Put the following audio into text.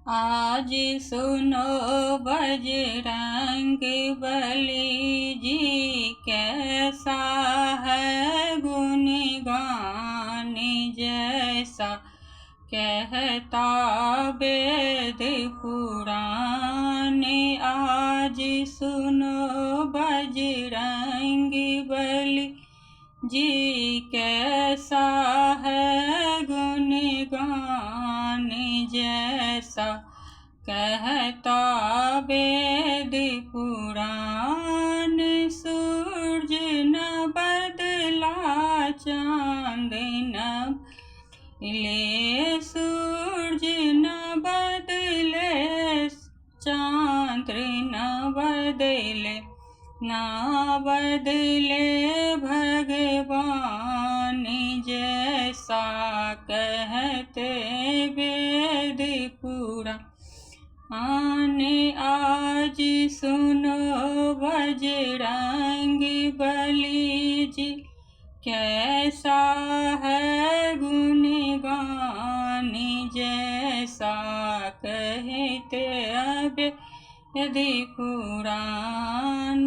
आज सुनो बजरंग बली जी, कैसा है गुण गान जैसा कहता वेद पुराण। आज सुनो बजरंग बली जी, कैसा है गुण गान जैसा कहता वेद पुराण। सूरज न बदला चांद न ले, सूरज न बदले चांद न बदले, ना बदले भगवान जैसा कहते वेद पुराण। आज सुनो बजरंग बली जी, कैसा है गुण गान जैसा कहते वेद पुराण।